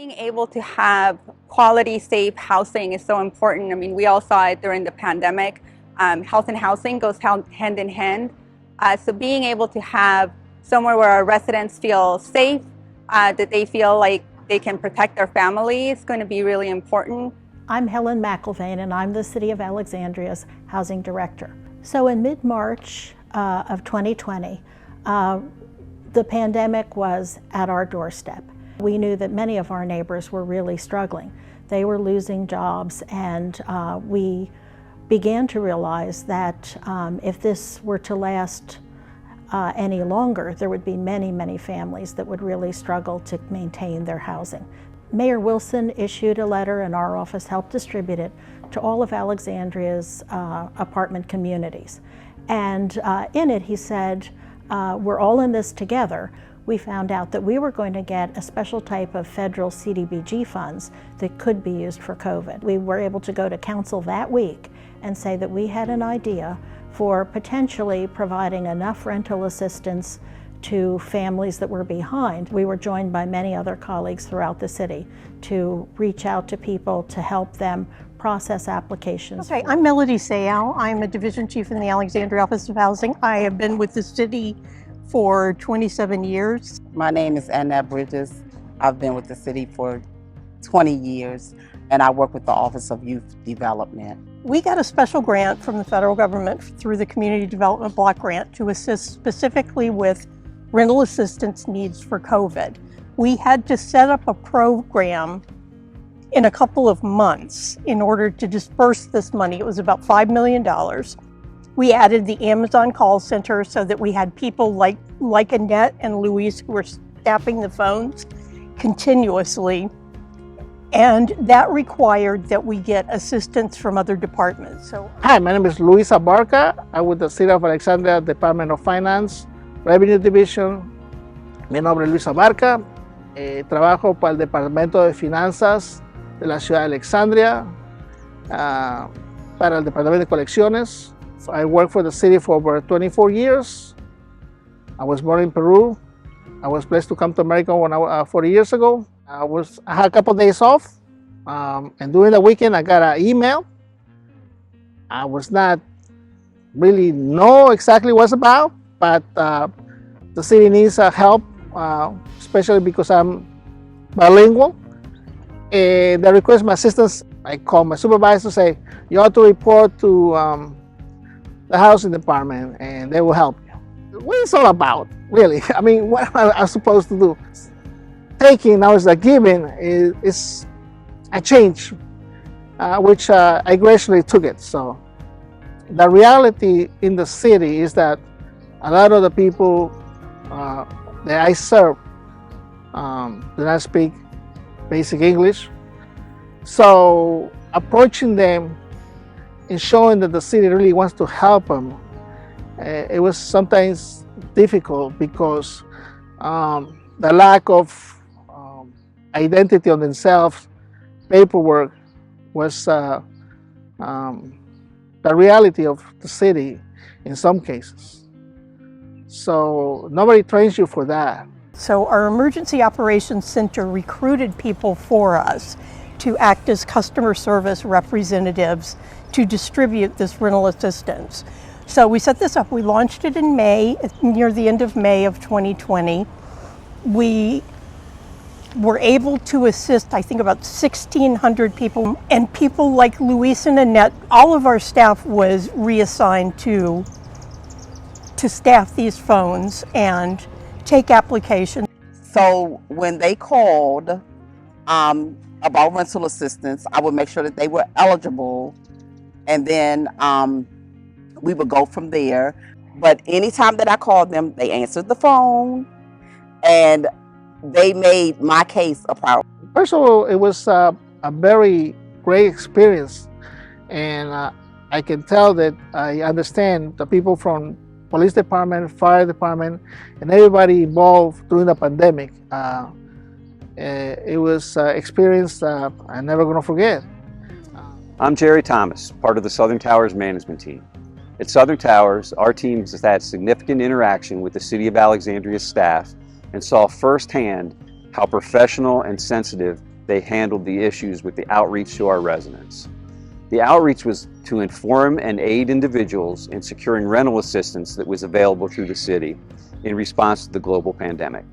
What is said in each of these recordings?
Being able to have quality, safe housing is so important. I mean, we all saw it during the pandemic. Health and housing goes hand in hand. So being able to have somewhere where our residents feel safe, that they feel like they can protect their family is going to be really important. I'm Helen McIlvain, and I'm the City of Alexandria's Housing Director. So in mid-March of 2020, the pandemic was at our doorstep. We knew that many of our neighbors were really struggling. They were losing jobs, and we began to realize that if this were to last any longer, there would be many, many families that would really struggle to maintain their housing. Mayor Wilson issued a letter, and our office helped distribute it to all of Alexandria's apartment communities. And in it, he said, we're all in this together. We found out that we were going to get a special type of federal CDBG funds that could be used for COVID. We were able to go to council that week and say that we had an idea for potentially providing enough rental assistance to families that were behind. We were joined by many other colleagues throughout the city to reach out to people to help them process applications. Okay, I'm Melody Sayal. I'm a division chief in the Alexandria Office of Housing. I have been with the city for 27 years. My name is Annette Bridges. I've been with the city for 20 years, and I work with the Office of Youth Development. We got a special grant from the federal government through the Community Development Block Grant to assist specifically with rental assistance needs for COVID. We had to set up a program in a couple of months in order to disperse this money. It was about $5 million. We added the Amazon call center so that we had people like Annette and Luis who were staffing the phones continuously. And that required that we get assistance from other departments. Hi, my name is Luis Abarca. I'm with the City of Alexandria Department of Finance, Revenue Division. Mi nombre es Luis Abarca. Trabajo para el Departamento de Finanzas de la Ciudad de Alexandria, para el Departamento de Colecciones. So I worked for the city for over 24 years. I was born in Peru. I was blessed to come to America 40 years ago. I had a couple of days off, and during the weekend I got an email. I was not really know exactly what it's about, but the city needs help, especially because I'm bilingual. They request my assistance. I call my supervisor, say, you ought to report to the housing department, and they will help you. What is it all about, really? I mean, what am I supposed to do? Taking now is a giving is a change, which I graciously took it. So the reality in the city is that a lot of the people that I serve do not speak basic English. So approaching them and showing that the city really wants to help them, it was sometimes difficult because the lack of identity on themselves, paperwork, was the reality of the city in some cases. So nobody trains you for that. So our Emergency Operations Center recruited people for us to act as customer service representatives to distribute this rental assistance. So we set this up. We launched it in May, near the end of May of 2020. We were able to assist, I think, about 1,600 people. And people like Luis and Annette, all of our staff was reassigned to staff these phones and take applications. So when they called about rental assistance, I would make sure that they were eligible, and then we would go from there. But anytime that I called them, they answered the phone, and they made my case a priority. First of all, it was a very great experience, and I can tell that I understand the people from police department, fire department, and everybody involved during the pandemic. It was an experience I'm never going to forget. I'm Jerry Thomas, part of the Southern Towers management team. At Southern Towers, our team has had significant interaction with the City of Alexandria staff and saw firsthand how professional and sensitive they handled the issues with the outreach to our residents. The outreach was to inform and aid individuals in securing rental assistance that was available through the city in response to the global pandemic.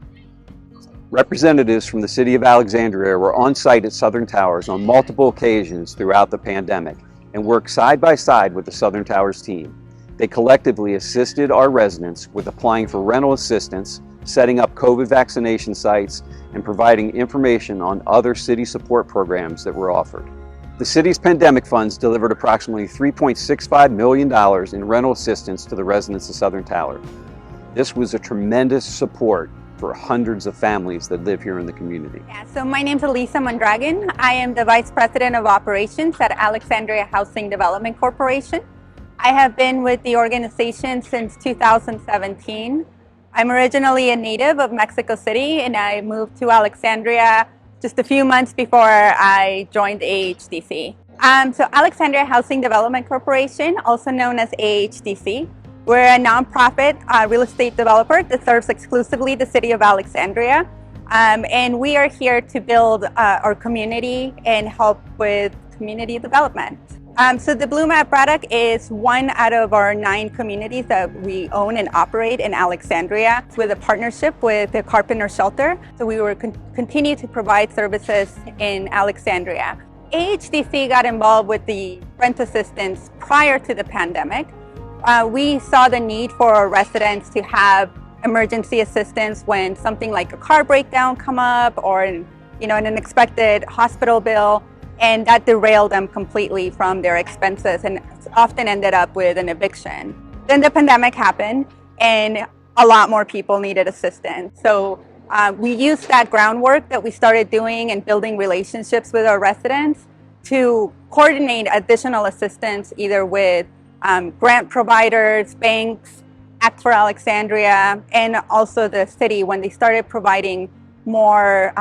Representatives from the City of Alexandria were on site at Southern Towers on multiple occasions throughout the pandemic and worked side by side with the Southern Towers team. They collectively assisted our residents with applying for rental assistance, setting up COVID vaccination sites, and providing information on other city support programs that were offered. The city's pandemic funds delivered approximately $3.65 million in rental assistance to the residents of Southern Towers. This was a tremendous support for hundreds of families that live here in the community. Yeah, so my name is Elisa Mondragon. I am the Vice President of Operations at Alexandria Housing Development Corporation. I have been with the organization since 2017. I'm originally a native of Mexico City, and I moved to Alexandria just a few months before I joined AHDC. So Alexandria Housing Development Corporation, also known as AHDC, we're a nonprofit real estate developer that serves exclusively the city of Alexandria. And we are here to build our community and help with community development. So the Blue Map product is one out of our 9 communities that we own and operate in Alexandria with a partnership with the Carpenter Shelter. So we will continue to provide services in Alexandria. AHDC got involved with the rent assistance prior to the pandemic. We saw the need for our residents to have emergency assistance when something like a car breakdown come up or an unexpected hospital bill, and that derailed them completely from their expenses and often ended up with an eviction. Then the pandemic happened and a lot more people needed assistance. So we used that groundwork that we started doing and building relationships with our residents to coordinate additional assistance either with grant providers, banks, Act for Alexandria, and also the city. When they started providing more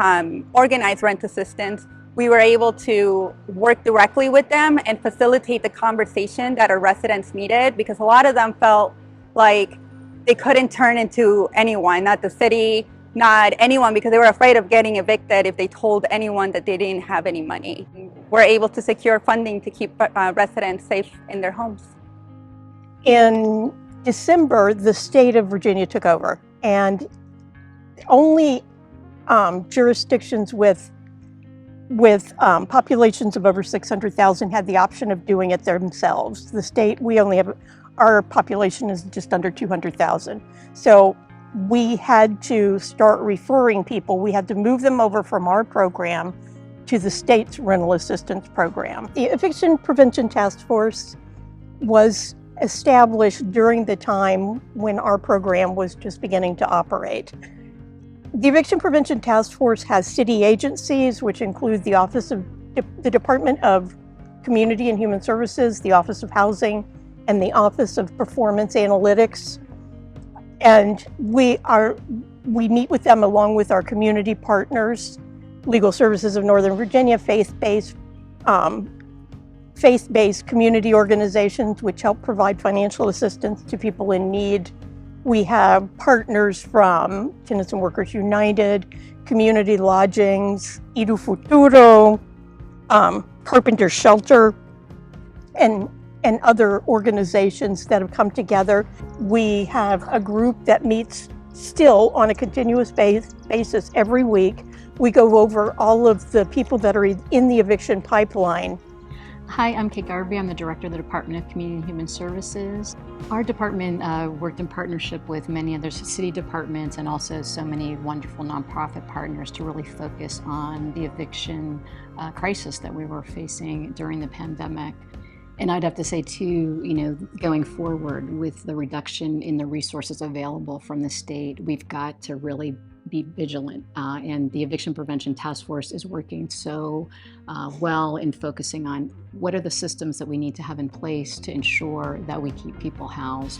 organized rent assistance, we were able to work directly with them and facilitate the conversation that our residents needed, because a lot of them felt like they couldn't turn into anyone, not the city, not anyone, because they were afraid of getting evicted if they told anyone that they didn't have any money. We're able to secure funding to keep residents safe in their homes. In December, the state of Virginia took over, and only jurisdictions with populations of over 600,000 had the option of doing it themselves. The state, our population is just under 200,000. So we had to start referring people. We had to move them over from our program to the state's rental assistance program. The Eviction Prevention Task Force was established during the time when our program was just beginning to operate. The Eviction Prevention Task Force has city agencies, which include the Office of the Department of Community and Human Services, the Office of Housing, and the Office of Performance Analytics. And we meet with them along with our community partners, Legal Services of Northern Virginia, faith-based community organizations which help provide financial assistance to people in need. We have partners from Tenants and Workers United, Community Lodgings, Edu Futuro, Carpenter Shelter, and other organizations that have come together. We have a group that meets still on a continuous basis every week. We go over all of the people that are in the eviction pipeline. Hi, I'm Kate Garby. I'm the Director of the Department of Community and Human Services. Our department worked in partnership with many other city departments and also so many wonderful nonprofit partners to really focus on the eviction crisis that we were facing during the pandemic. And I'd have to say too, going forward with the reduction in the resources available from the state, we've got to really be vigilant. And the Eviction Prevention Task Force is working so well in focusing on what are the systems that we need to have in place to ensure that we keep people housed.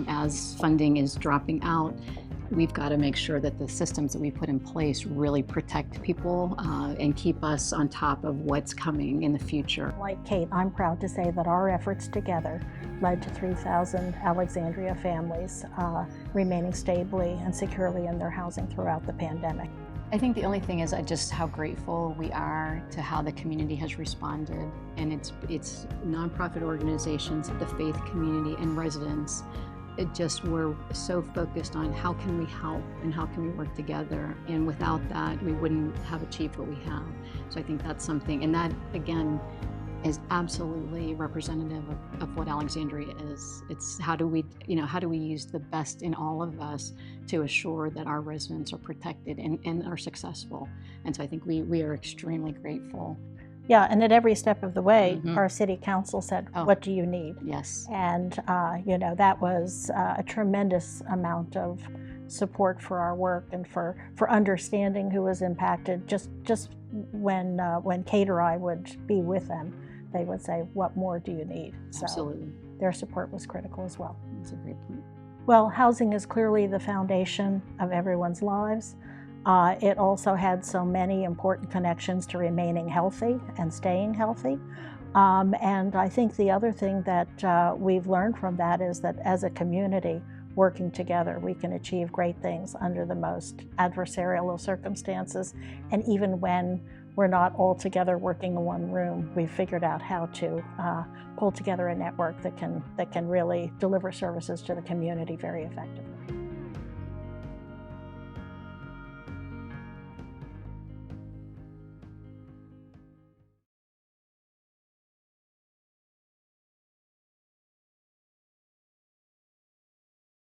As funding is dropping out, we've got to make sure that the systems that we put in place really protect people and keep us on top of what's coming in the future. Like Kate, I'm proud to say that our efforts together led to 3,000 Alexandria families remaining stably and securely in their housing throughout the pandemic. I think the only thing is just how grateful we are to how the community has responded, and it's nonprofit organizations, the faith community, and residents. We're so focused on how can we help and how can we work together, and without that we wouldn't have achieved what we have. So I think that's something, and that again is absolutely representative of what Alexandria is. It's how do we use the best in all of us to assure that our residents are protected and are successful. And so I think we are extremely grateful. Yeah, and at every step of the way, our city council said, what do you need? Yes. And, that was a tremendous amount of support for our work and for understanding who was impacted. Just when Kate or I would be with them, they would say, what more do you need? So absolutely. Their support was critical as well. That's a great point. Well, housing is clearly the foundation of everyone's lives. It also had so many important connections to remaining healthy and staying healthy. And I think the other thing that we've learned from that is that as a community, working together, we can achieve great things under the most adversarial of circumstances. And even when we're not all together working in one room, we've figured out how to pull together a network that can really deliver services to the community very effectively.